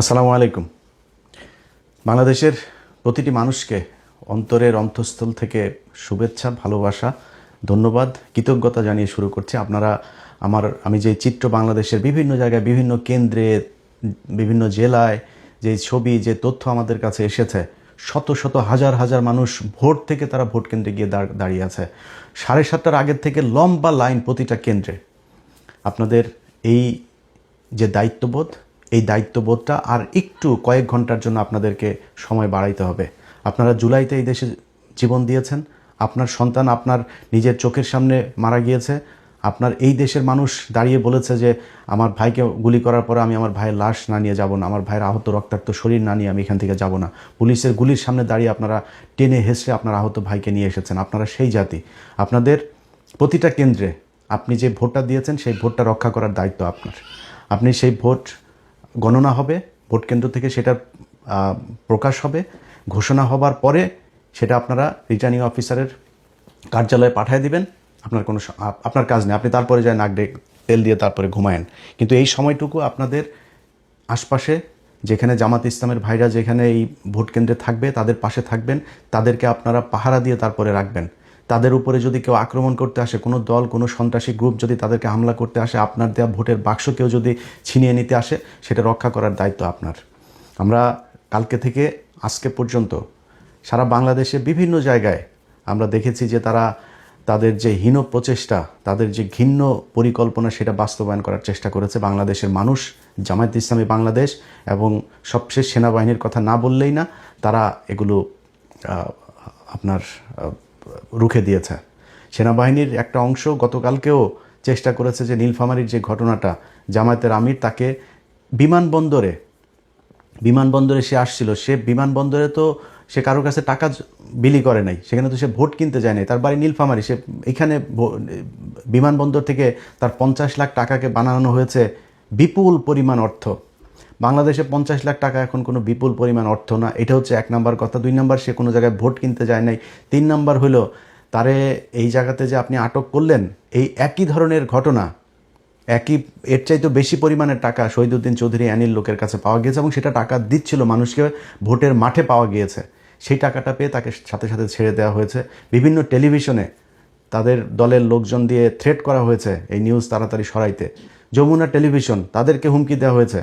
আসসালামু আলাইকুম। বাংলাদেশের প্রতিটি মানুষকে অন্তরের অন্তঃস্থল থেকে শুভেচ্ছা, ভালোবাসা, ধন্যবাদ, কৃতজ্ঞতা জানিয়ে শুরু করছি। আমি যে চিত্র বাংলাদেশের বিভিন্ন জায়গায়, বিভিন্ন কেন্দ্রে, বিভিন্ন জেলায় যে ছবি, যে তথ্য আমাদের কাছে এসেছে, শত শত হাজার হাজার মানুষ ভোট থেকে তারা ভোট কেন্দ্রে গিয়ে দাঁড়িয়ে আছে। 7:30টার আগের থেকে লম্বা লাইন প্রতিটা কেন্দ্রে। আপনাদের এই যে দায়িত্ববোধ, এই দায়িত্ববোধটা আর একটু কয়েক ঘন্টার জন্য আপনাদেরকে সময় বাড়াইতে হবে। আপনারা জুলাইতে এই দেশে জীবন দিয়েছেন, আপনার সন্তান আপনার নিজের চোখের সামনে মারা গিয়েছে, আপনার এই দেশের মানুষ দাঁড়িয়ে বলেছে যে আমার ভাইকে গুলি করার পরে আমি আমার ভাইয়ের লাশ না নিয়ে যাব না, আমার ভাইয়ের আহত রক্তাক্ত শরীর না নিয়ে আমি এখান থেকে যাব না। পুলিশের গুলির সামনে দাঁড়িয়ে আপনারা টেনে হেসড়ে আপনার আহত ভাইকে নিয়ে এসেছেন। আপনারা সেই জাতি। আপনাদের প্রতিটা কেন্দ্রে আপনি যে ভোটটা দিয়েছেন সেই ভোটটা রক্ষা করার দায়িত্ব আপনার। আপনি সেই ভোট গণনা হবে, ভোট কেন্দ্র থেকে সেটা প্রকাশ হবে, ঘোষণা হবার পরে সেটা আপনারা রিটার্নিং অফিসারের কার্যালয়ে পাঠিয়ে দিবেন। আপনার কাজ নেই, আপনি তারপরে যায় নাক তেল দিয়ে তারপরে ঘুমায়েন। কিন্তু এই সময়টুকু আপনাদের আশপাশে যেখানে জামাত ইসলামের ভাইরা যেখানে এই ভোট কেন্দ্রে থাকবে তাদের পাশে থাকবেন, তাদেরকে আপনারা পাহারা দিয়ে তারপরে রাখবেন। তাদের উপরে যদি কেউ আক্রমণ করতে আসে, কোনো দল, কোনো সন্ত্রাসী গ্রুপ যদি তাদেরকে হামলা করতে আসে, আপনার দেওয়া ভোটের বাক্স কেউ যদি ছিনিয়ে নিতে আসে, সেটা রক্ষা করার দায়িত্ব আপনার। আমরা কালকে থেকে আজকে পর্যন্ত সারা বাংলাদেশে বিভিন্ন জায়গায় আমরা দেখেছি যে তাদের যে হীন প্রচেষ্টা, তাদের যে ঘৃণ্য পরিকল্পনা, সেটা বাস্তবায়ন করার চেষ্টা করেছে বাংলাদেশের মানুষ, জামায়াত ইসলামী বাংলাদেশ এবং সবশেষ সেনাবাহিনীর কথা না বললেই না। তারা এগুলো আপনার রুখে দিয়েছে। সেনাবাহিনীর একটা অংশ গতকালকেও চেষ্টা করেছে যে নীলফামারীর যে ঘটনাটা, জামায়াতের আমির তাকে বিমানবন্দরে সে আসছিল, সে বিমানবন্দরে তো সে কারোর কাছে টাকা বিলি করে নাই, সেখানে তো সে ভোট কিনতে যায় নাই, তার বাড়ি নীলফামারী, সে এখানে বিমানবন্দর থেকে তার 50 লাখ টাকাকে বানানো হয়েছে বিপুল পরিমাণ অর্থ। বাংলাদেশে 50 লাখ টাকা এখন কোনো বিপুল পরিমাণ অর্থ না। এটা হচ্ছে 1 নাম্বার কথা। 2 নাম্বার, সে কোনো জায়গায় ভোট কিনতে যায় নাই। 3 নাম্বার হলো তারে এই জায়গাতে যে আপনি আটক করলেন, এই একই ধরনের ঘটনা, এর চাইতে বেশি পরিমাণের টাকা শহীদউদ্দিন চৌধুরী অ্যানির লোকের কাছে পাওয়া গিয়েছে এবং সেটা টাকা দিচ্ছিল মানুষকে, ভোটের মাঠে পাওয়া গিয়েছে। সেই টাকাটা পেয়ে তাকে সাথে সাথে ছেড়ে দেওয়া হয়েছে। বিভিন্ন টেলিভিশনে তাদের দলের লোকজন দিয়ে থ্রেট করা হয়েছে এই নিউজ তাড়াতাড়ি সরাইতে। যমুনা টেলিভিশন, তাদেরকে হুমকি দেওয়া হয়েছে,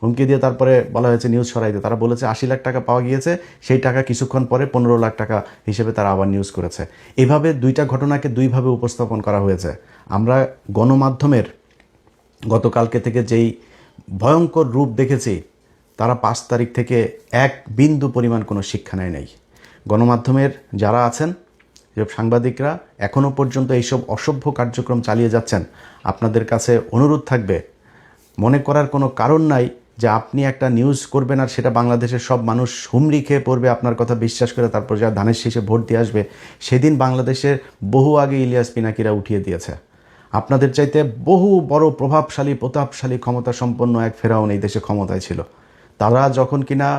হুমকি দিয়ে তারপরে বলা হয়েছে নিউজ সরাইতে। তারা বলেছে 80 লাখ টাকা পাওয়া গিয়েছে, সেই টাকা কিছুক্ষণ পরে 15 লাখ টাকা হিসেবে তারা আবার নিউজ করেছে। এইভাবে দুইটা ঘটনাকে দুইভাবে উপস্থাপন করা হয়েছে। আমরা গণমাধ্যমের গতকালকে থেকে যেই ভয়ঙ্কর রূপ দেখেছি, তারা 5 তারিখ থেকে এক বিন্দু পরিমাণ কোনো শিক্ষা নেয় নাই। গণমাধ্যমের যারা আছেন, যেসব সাংবাদিকরা এখনও পর্যন্ত এইসব অসভ্য কার্যক্রম চালিয়ে যাচ্ছেন, আপনাদের কাছে অনুরোধ থাকবে, মনে করার কোনো কারণ নাই যে আপনি একটা নিউজ করবেন আর সেটা বাংলাদেশের সব মানুষ হুমড়ি খেয়ে পড়বে, আপনার কথা বিশ্বাস করে তারপর যা ধানের শীষে ভোট দিয়ে আসবে। সেদিন বাংলাদেশের বহু আগে ইলিয়াস পিনাকিরা উঠিয়ে দিয়েছে। আপনাদের চাইতে বহু বড় প্রতাপশালী ক্ষমতা সম্পন্ন এক ফেরাউন এই দেশে ক্ষমতায় ছিল। তারা যখন কিনা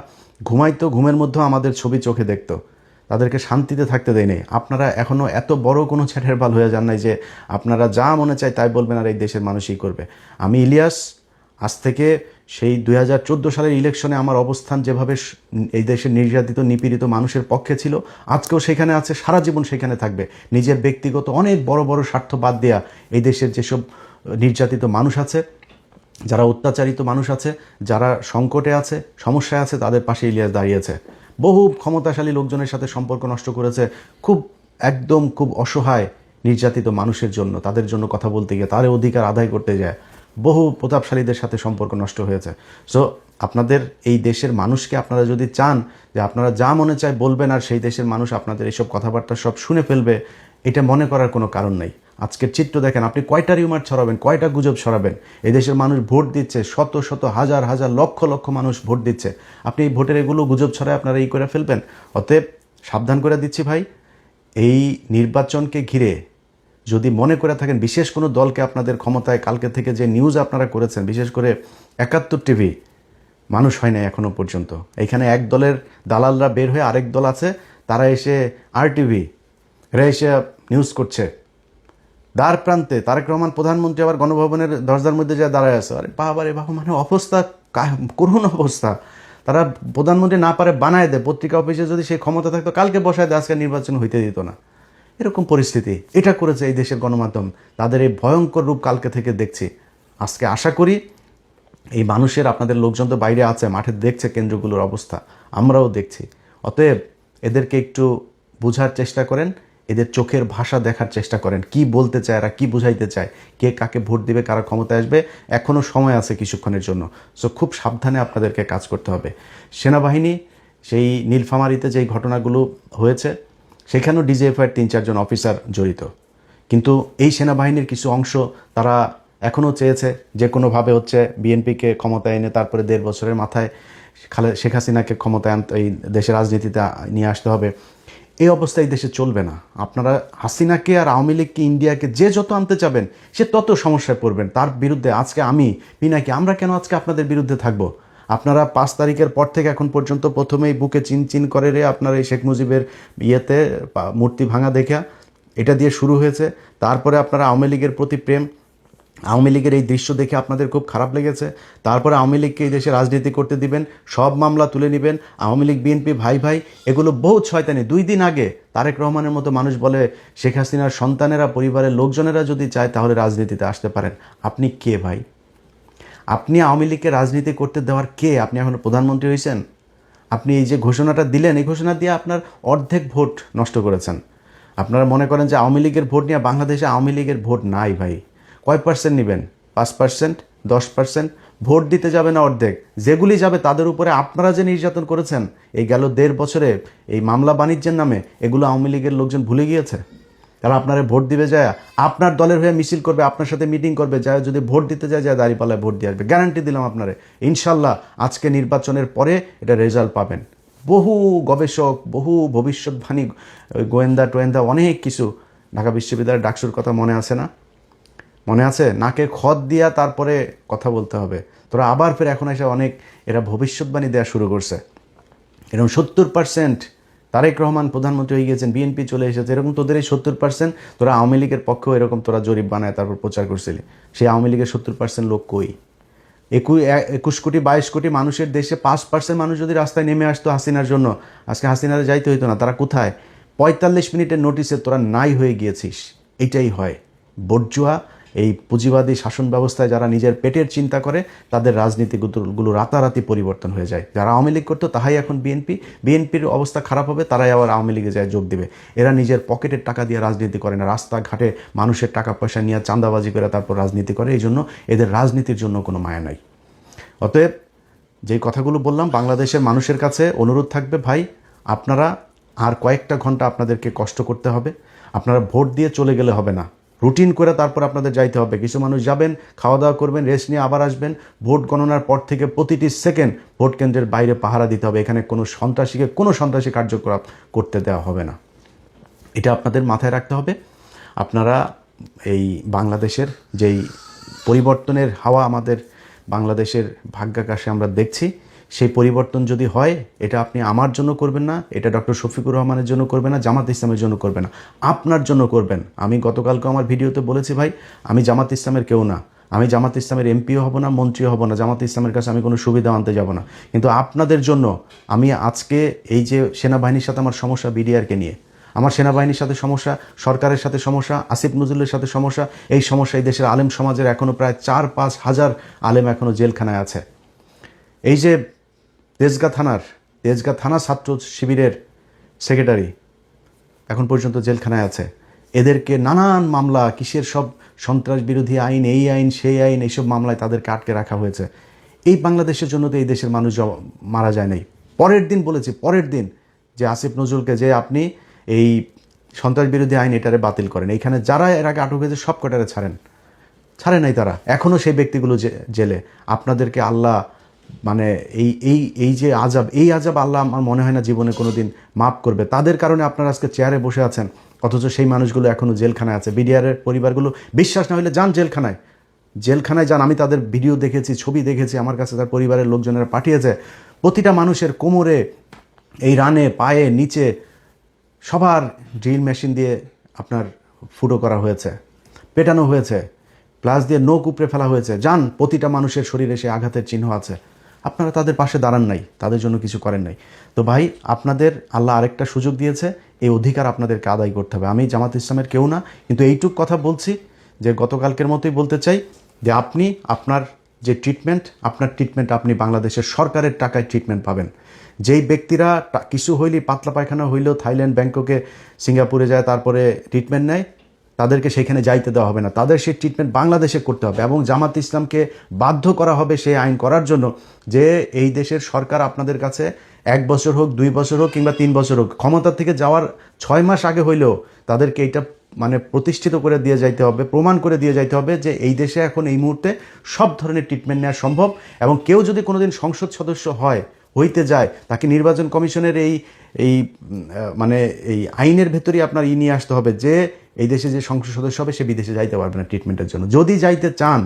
ঘুমাইতো, ঘুমের মধ্যেও আমাদের ছবি চোখে দেখতো, তাদেরকে শান্তিতে থাকতে দেয় নেই। আপনারা এখনও এত বড় কোনো ছেটের বাল হয়ে যান নাই যে আপনারা যা মনে চায় তাই বলবেন আর এই দেশের মানুষই করবে। আমি ইলিয়াস আজ থেকে সেই 2014 সালের ইলেকশনে আমার অবস্থান যেভাবে এই দেশের নির্যাতিত নিপীড়িত মানুষের পক্ষে ছিল, আজকেও সেখানে আছে, সারা জীবন সেখানে থাকবে। নিজের ব্যক্তিগত অনেক বড় বড় স্বার্থ বাদ দেয়া এই দেশের যেসব নির্যাতিত মানুষ আছে, যারা অত্যাচারিত মানুষ আছে, যারা সংকটে আছে, সমস্যায় আছে, তাদের পাশে ইলিয়াস দাঁড়িয়েছে। বহু ক্ষমতাশালী লোকজনের সাথে সম্পর্ক নষ্ট করেছে, খুব অসহায় নির্যাতিত মানুষের জন্য, তাদের জন্য কথা বলতে গিয়ে, তার অধিকার আদায় করতে যায় বহু প্রতাপশালীদের সাথে সম্পর্ক নষ্ট হয়েছে। সো আপনাদের এই দেশের মানুষকে আপনারা যদি চান যে আপনারা যা মনে চায় বলবেন আর সেই দেশের মানুষ আপনাদের এইসব কথাবার্তা সব শুনে ফেলবে, এটা মনে করার কোনো কারণ নেই। আজকের চিত্র দেখেন, আপনি কয়টা রিউমার ছড়াবেন, কয়টা গুজব ছড়াবেন? এই দেশের মানুষ ভোট দিচ্ছে, শত শত হাজার হাজার লক্ষ লক্ষ মানুষ ভোট দিচ্ছে। আপনি এই ভোটের এগুলো গুজব ছড়ায় আপনারা এই করে ফেলবেন। অতএব সাবধান করে দিচ্ছি ভাই, এই নির্বাচনকে ঘিরে যদি মনে করে থাকেন বিশেষ কোনো দলকে আপনাদের ক্ষমতায়, কালকে থেকে যে নিউজ আপনারা করেছেন, বিশেষ করে 71 টিভি মানুষ হয় না এখনও পর্যন্ত। এখানে এক দলের দালালরা বের হয়ে আরেক দল আছে, তারা এসে RTV এরা এসে নিউজ করছে। দ্বার প্রান্তে তারেক রহমান প্রধানমন্ত্রী আবার গণভবনের দরজার মধ্যে যা দাঁড়ায় আছে। আরে বাবা রে বাবা, মানে অবস্থা করুণ অবস্থা। তারা প্রধানমন্ত্রী না পারে বানায় দেয়, পত্রিকা অফিসে যদি সেই ক্ষমতা থাকতো কালকে বসায় দেয়, আজকে নির্বাচন হইতে দিত না। এরকম পরিস্থিতি এটা করেছে এই দেশের গণমাধ্যম। তাদের এই ভয়ঙ্কর রূপ কালকে থেকে দেখছি। আজকে আশা করি এই মানুষের, আপনাদের লোকজন তো বাইরে আছে, মাঠে দেখছে কেন্দ্রগুলোর অবস্থা, আমরাও দেখছি। অতএব এদেরকে একটু বোঝার চেষ্টা করেন, এদের চোখের ভাষা দেখার চেষ্টা করেন, কি বলতে চায় এরা, কি বুঝাইতে চায়, কে কাকে ভোট দিবে, কারা ক্ষমতায় আসবে, এখনও সময় আছে কিছুক্ষণের জন্য। সো খুব সাবধানে আপনাদেরকে কাজ করতে হবে। সেনাবাহিনী সেই নীলফামারীতে যেই ঘটনাগুলো হয়েছে সেখানেও ডিজিএফআইয়ের 3-4 জন অফিসার জড়িত, কিন্তু এই সেনাবাহিনীর কিছু অংশ তারা এখনও চেয়েছে যে কোনোভাবে হচ্ছে বিএনপিকে ক্ষমতায় এনে তারপরে 1.5 বছরের মাথায় শেখ হাসিনাকে ক্ষমতায় আনতে, এই দেশের রাজনীতিতে নিয়ে আসতে হবে। এই অবস্থায় দেশে চলবে না। আপনারা হাসিনাকে আর আওয়ামী লীগকে, ইন্ডিয়াকে যে যত আনতে চাবেন সে তত সমস্যায় পড়বেন। তার বিরুদ্ধে আজকে আমি পিনাকি, আমরা কেন আজকে আপনাদের বিরুদ্ধে থাকবো? আপনারা 5 তারিখের পর থেকে এখন পর্যন্ত প্রথমেই বুকে চিন চিন করে রে আপনার এই শেখ মুজিবের ইয়েতে মূর্তি ভাঙা দেখা, এটা দিয়ে শুরু হয়েছে। তারপরে আপনারা আওয়ামী লীগের প্রতি প্রেম, আওয়ামী লীগের এই দৃশ্য দেখে আপনাদের খুব খারাপ লেগেছে। তারপরে আওয়ামী লীগকে এই দেশে রাজনীতি করতে দিবেন, সব মামলা তুলে নেবেন, আওয়ামী লীগ বিএনপি ভাই ভাই, এগুলো বহুত শয়তানি। 2 দিন আগে তারেক রহমানের মতো মানুষ বলে শেখ হাসিনার সন্তানেরা, পরিবারের লোকজনেরা যদি চায় তাহলে রাজনীতিতে আসতে পারেন। আপনি কে ভাই? আপনি আওয়ামী লীগকে রাজনীতি করতে দেওয়ার কে? আপনি এখন প্রধানমন্ত্রী হয়েছেন। আপনি এই যে ঘোষণাটা দিলেন, এই ঘোষণা দিয়ে আপনার অর্ধেক ভোট নষ্ট করেছেন। আপনারা মনে করেন যে আওয়ামী লীগের ভোট নিয়ে, বাংলাদেশে আওয়ামী লীগের ভোট নাই ভাই। কয় পার্সেন্ট নেবেন? 5%, 10%? ভোট দিতে যাবে না অর্ধেক। যেগুলি যাবে তাদের উপরে আপনারা যে নির্যাতন করেছেন এই গেল 1.5 বছরে, এই মামলা বাণিজ্যের নামে, এগুলো আওয়ামী লীগের লোকজন ভুলে গিয়েছে। তারা আপনারা ভোট দিবে যায়, আপনার দলের হয়ে মিছিল করবে, আপনার সাথে মিটিং করবে, যায় যদি ভোট দিতে যায় দাঁড়িপাল্লায় ভোট দিয়ে আসবে। গ্যারান্টি দিলাম আপনারে, ইনশাল্লাহ আজকে নির্বাচনের পরে এটা রেজাল্ট পাবেন। বহু গবেষক, বহু ভবিষ্যৎবাণী, গোয়েন্দা টোয়েন্দা, অনেক কিছু, ঢাকা বিশ্ববিদ্যালয়ের ডাকসুর কথা মনে আছে না? মনে আছে? নাকে খত দিয়া তারপরে কথা বলতে হবে। তোরা আবার ফের এখন এসে অনেক এরা ভবিষ্যৎবাণী দেওয়া শুরু করছে। এরকম 70% তারেক রহমান প্রধানমন্ত্রী হয়ে গেছেন, বিএনপি চলে এসেছে, এরকম তোদের এই 70% তোরা আওয়ামী লীগের পক্ষেও এরকম তোরা জরিপ বানায় তারপর প্রচার করছিলি। সেই আওয়ামী লীগের 70% লোক কই? 21 কোটি 22 কোটি মানুষের দেশে 5% মানুষ যদি রাস্তায় নেমে আসতো হাসিনার জন্য, আজকে হাসিনারে যাইতে হইতো না। তারা কোথায়? 45 মিনিটের নোটিসে তোরা নাই হয়ে গিয়েছিস। এটাই হয় বর্জুয়া। এই পুঁজিবাদী শাসন ব্যবস্থায় যারা নিজের পেটের চিন্তা করে তাদের রাজনীতিগুলো রাতারাতি পরিবর্তন হয়ে যায়। যারা আওয়ামী লীগ করতো তাহাই এখন বিএনপির অবস্থা খারাপ হবে, তারাই আবার আওয়ামী লীগে যায় যোগ দিবে। এরা নিজের পকেটের টাকা দিয়ে রাজনীতি করে না, রাস্তাঘাটে মানুষের টাকা পয়সা নিয়ে চাঁদাবাজি করে তারপর রাজনীতি করে। এই জন্য এদের রাজনীতির জন্য কোনো মায়া নাই। অতএব যেই কথাগুলো বললাম, বাংলাদেশের মানুষের কাছে অনুরোধ থাকবে, ভাই আপনারা আর কয়েকটা ঘন্টা আপনাদেরকে কষ্ট করতে হবে। আপনারা ভোট দিয়ে চলে গেলে হবে না, রুটিন করে তারপর আপনাদের যাইতে হবে। কিছু মানুষ যাবেন, খাওয়া দাওয়া করবেন, রেস্ট নিয়ে আবার আসবেন। ভোট গণনার পর থেকে প্রতিটি সেকেন্ড ভোট কেন্দ্রের বাইরে পাহারা দিতে হবে। এখানে কোনো সন্ত্রাসী কার্যকলাপ করতে দেওয়া হবে না। এটা আপনাদের মাথায় রাখতে হবে। আপনারা এই বাংলাদেশের যেই পরিবর্তনের হাওয়া আমাদের বাংলাদেশের ভাগ্যাকাশে আমরা দেখছি, সেই পরিবর্তন যদি হয়, এটা আপনি আমার জন্য করবেন না, এটা ডক্টর শফিকুর রহমানের জন্য করবেন না, জামাত ইসলামের জন্য করবেন না, আপনার জন্য করবেন। আমি গতকালকে আমার ভিডিওতে বলেছি, ভাই আমি জামাত ইসলামের কেউ না, আমি জামাত ইসলামের এমপিও হব না, মন্ত্রীও হব না, জামাত ইসলামের কাছে আমি কোনো সুবিধা আনতে যাব না। কিন্তু আপনাদের জন্য আমি আজকে এই যে সেনাবাহিনীর সাথে আমার সমস্যা, বিডিআরকে নিয়ে আমার সেনাবাহিনীর সাথে সমস্যা, সরকারের সাথে সমস্যা, আসিফ নজরুলের সাথে সমস্যা, এই সমস্যা এই দেশের আলেম সমাজের এখনও প্রায় 4-5 হাজার আলেম এখনও জেলখানায় আছে। এই যে তেজগাঁ থানা ছাত্র শিবিরের সেক্রেটারি এখন পর্যন্ত জেলখানায় আছে। এদেরকে নানান মামলা, কিসের সব সন্ত্রাস বিরোধী আইন, এই আইন সেই আইন, এইসব মামলায় তাদেরকে আটকে রাখা হয়েছে। এই বাংলাদেশের জন্য তো এই দেশের মানুষ মারা যায় নাই। পরের দিন যে আসিফ নজরুলকে যে আপনি এই সন্ত্রাস বিরোধী আইন এটারে বাতিল করেন, এইখানে যারা এর আগে আটক হয়েছে সব কটারে ছাড়ে নাই তারা, এখনও সেই ব্যক্তিগুলো জেলে। আপনাদেরকে আল্লাহ মানে এই যে আজাব আল্লাহ আমার মনে হয় না জীবনে কোনো দিন মাফ করবে। তাদের কারণে আপনারা আজকে চেয়ারে বসে আছেন, অথচ সেই মানুষগুলো এখনও জেলখানায় আছে। বিডিআরের পরিবারগুলো বিশ্বাস না হলে যান জেলখানায় যান। আমি তাদের ভিডিও দেখেছি, ছবি দেখেছি, আমার কাছে তার পরিবারের লোকজনেরা পাঠিয়েছে। প্রতিটা মানুষের কোমরে, এই রানে, পায়ে, নিচে সবার ড্রিল মেশিন দিয়ে আপনার ফুটো করা হয়েছে, পেটানো হয়েছে, প্লাস দিয়ে নখ উপড়ে ফেলা হয়েছে। যান, প্রতিটা মানুষের শরীরে সে আঘাতের চিহ্ন আছে। আপনারা তাদের পাশে দাঁড়ান নাই, তাদের জন্য কিছু করেন নাই। তো ভাই, আপনাদের আল্লাহ আরেকটা সুযোগ দিয়েছে, এই অধিকার আপনাদেরকে আদায় করতে হবে। আমি জামাত ইসলামের কেউ না, কিন্তু এইটুক কথা বলছি যে গতকালকের মতোই বলতে চাই যে আপনি আপনার যে ট্রিটমেন্ট, আপনার ট্রিটমেন্ট আপনি বাংলাদেশের সরকারের টাকায় ট্রিটমেন্ট পাবেন। যেই ব্যক্তিরা কিছু হইলেই, পাতলা পায়খানা হইলেও থাইল্যান্ড, ব্যাংককে, সিঙ্গাপুরে যায় তারপরে ট্রিটমেন্ট নেয়, তাদেরকে সেখানে যাইতে দেওয়া হবে না, তাদের সেই ট্রিটমেন্ট বাংলাদেশে করতে হবে। এবং জামাত ইসলামকে বাধ্য করা হবে সেই আইন করার জন্য যে এই দেশের সরকার আপনাদের কাছে 1 বছর হোক, 2 বছর হোক কিংবা 3 বছর হোক, ক্ষমতা থেকে যাওয়ার 6 মাস আগে হইলেও তাদেরকে এইটা মানে প্রতিষ্ঠিত করে দিয়ে যাইতে হবে, প্রমাণ করে দিয়ে যাইতে হবে যে এই দেশে এখন এই মুহূর্তে সব ধরনের ট্রিটমেন্ট নেওয়া সম্ভব। এবং কেউ যদি কোনোদিন সংসদ সদস্য হইতে যায়, তাকে নির্বাচন কমিশনের এই মানে এই আইনের ভেতরেই আপনার নিয়ে আসতে হবে যে এই দেশে যে সংসদ সদস্য হবে সে বিদেশে যাইতে পারবে না ট্রিটমেন্টের জন্য। যদি যাইতে চান,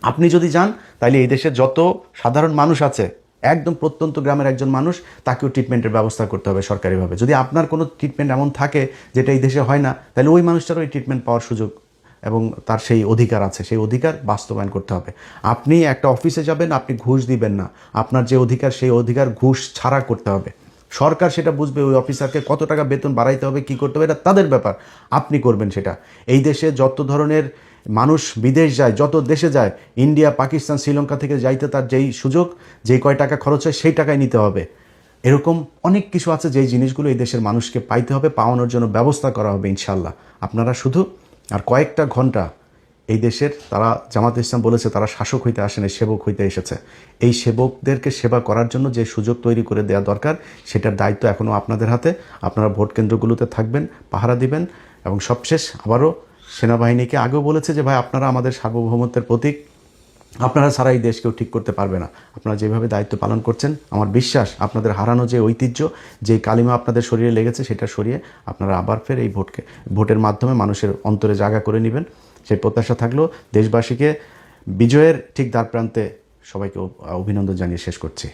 আপনি যদি যান, তাহলে এই দেশে যত সাধারণ মানুষ আছে, একদম প্রত্যন্ত গ্রামের একজন মানুষ, তাকেও ট্রিটমেন্টের ব্যবস্থা করতে হবে সরকারিভাবে। যদি আপনার কোনো ট্রিটমেন্ট এমন থাকে যেটা এই দেশে হয় না, তাহলে ওই মানুষটারও এই ট্রিটমেন্ট পাওয়ার সুযোগ এবং তার সেই অধিকার আছে, সেই অধিকার বাস্তবায়ন করতে হবে। আপনি একটা অফিসে যাবেন, আপনি ঘুষ দিবেন না, আপনার যে অধিকার সেই অধিকার ঘুষ ছাড়া করতে হবে। সরকার সেটা বুঝবে, ওই অফিসারকে কত টাকা বেতন বাড়াইতে হবে, কী করতে হবে, এটা তাদের ব্যাপার, আপনি করবেন সেটা। এই দেশে যত ধরনের মানুষ বিদেশ যায়, যত দেশে যায়, ইন্ডিয়া, পাকিস্তান, শ্রীলঙ্কা থেকে যাইতে তার যেই সুযোগ, যেই কয় টাকা খরচ হয় সেই টাকায় নিতে হবে। এরকম অনেক কিছু আছে যেই জিনিসগুলো এই দেশের মানুষকে পাইতে হবে, পাওয়ানোর জন্য ব্যবস্থা করা হবে ইনশাল্লাহ। আপনারা শুধু আর কয়েকটা ঘন্টা এই দেশের, তারা জামাত ইসলাম বলেছে তারা শাসক হইতে আসেনি, সেবক হইতে এসেছে। এই সেবকদেরকে সেবা করার জন্য যে সুযোগ তৈরি করে দেওয়া দরকার, সেটার দায়িত্ব এখনও আপনাদের হাতে। আপনারা ভোট কেন্দ্রগুলোতে থাকবেন, পাহারা দিবেন। এবং সবশেষ আবারও সেনাবাহিনীকে আগেও বলেছে যে ভাই, আপনারা আমাদের সার্বভৌমত্বের প্রতীক, আপনারা ছাড়া এই দেশকেও ঠিক করতে পারবে না। আপনারা যেভাবে দায়িত্ব পালন করছেন, আমার বিশ্বাস আপনাদের হারানো যে ঐতিহ্য, যে কালিমা আপনাদের শরীরে লেগেছে, সেটা সরিয়ে আপনারা আবার ফের এই ভোটের মাধ্যমে মানুষের অন্তরে জায়গা করে নেবেন, সেই প্রত্যাশা থাকলেও দেশবাসীকে বিজয়ের ঠিক দ্বার প্রান্তে সবাইকে অভিনন্দন জানিয়ে শেষ করছি।